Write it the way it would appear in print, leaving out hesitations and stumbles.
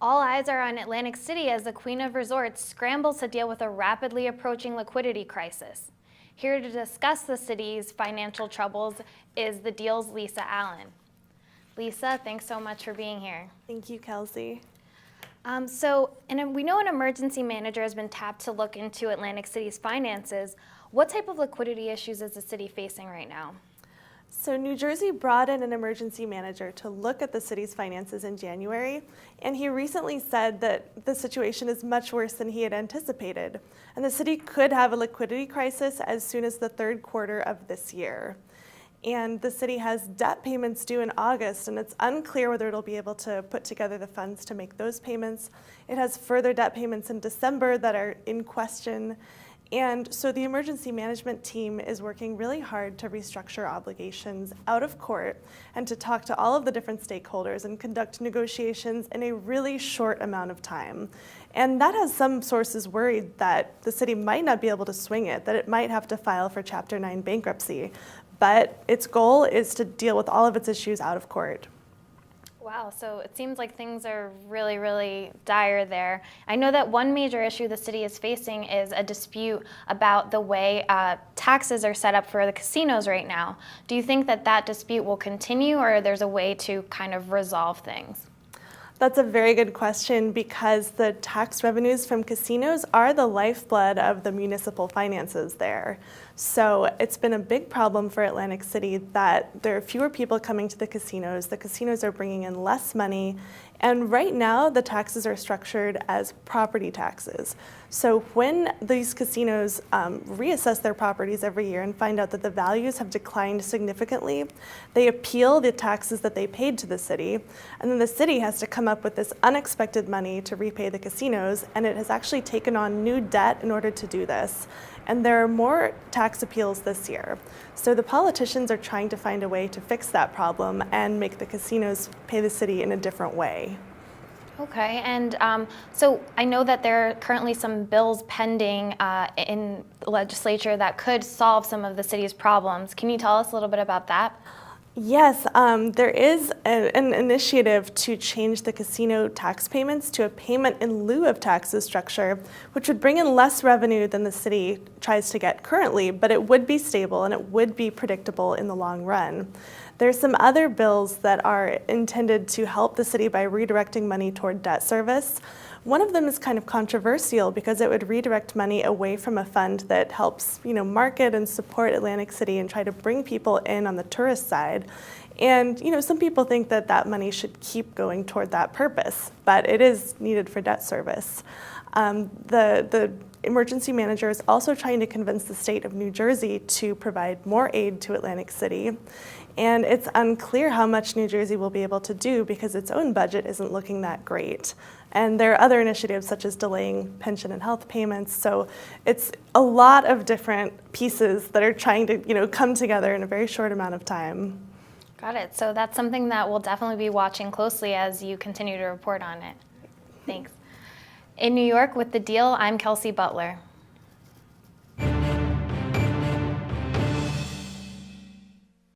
All eyes are on Atlantic City as the Queen of Resorts scrambles to deal with a rapidly approaching liquidity crisis. Here to discuss the city's financial troubles is the Deal's Lisa Allen. Lisa, thanks so much for being here. Thank you, Kelsey. We know an emergency manager has been tapped to look into Atlantic City's finances. What type of liquidity issues is the city facing right now? So New Jersey brought in an emergency manager to look at the city's finances in January, and he recently said that the situation is much worse than he had anticipated, and the city could have a liquidity crisis as soon as the third quarter of this year. And the city has debt payments due in August, and it's unclear whether it'll be able to put together the funds to make those payments. It has further debt payments in December that are in question. And so the emergency management team is working really hard to restructure obligations out of court and to talk to all of the different stakeholders and conduct negotiations in a really short amount of time. And that has some sources worried that the city might not be able to swing it, that it might have to file for Chapter 9 bankruptcy. But its goal is to deal with all of its issues out of court. Wow, so it seems like things are really, really dire there. I know that one major issue the city is facing is a dispute about the way taxes are set up for the casinos right now. Do you think that that dispute will continue, or there's a way to kind of resolve things? That's a very good question, because the tax revenues from casinos are the lifeblood of the municipal finances there. So it's been a big problem for Atlantic City that there are fewer people coming to the casinos are bringing in less money, and right now the taxes are structured as property taxes. So when these casinos reassess their properties every year and find out that the values have declined significantly, they appeal the taxes that they paid to the city, and then the city has to come up with this unexpected money to repay the casinos, and it has actually taken on new debt in order to do this. And there are more tax appeals this year. So the politicians are trying to find a way to fix that problem and make the casinos pay the city in a different way. Okay, and so I know that there are currently some bills pending in the legislature that could solve some of the city's problems. Can you tell us a little bit about that? Yes, there is an initiative to change the casino tax payments to a payment in lieu of taxes structure, which would bring in less revenue than the city tries to get currently, but it would be stable and it would be predictable in the long run. There's some other bills that are intended to help the city by redirecting money toward debt service. One of them is kind of controversial because it would redirect money away from a fund that helps, market and support Atlantic City and try to bring people in on the tourist side. And, some people think that that money should keep going toward that purpose, but it is needed for debt service. The emergency manager is also trying to convince the state of New Jersey to provide more aid to Atlantic City. And it's unclear how much New Jersey will be able to do because its own budget isn't looking that great. And there are other initiatives such as delaying pension and health payments. So it's a lot of different pieces that are trying to, come together in a very short amount of time. Got it. So that's something that we'll definitely be watching closely as you continue to report on it. Thanks. In New York with The Deal, I'm Kelsey Butler.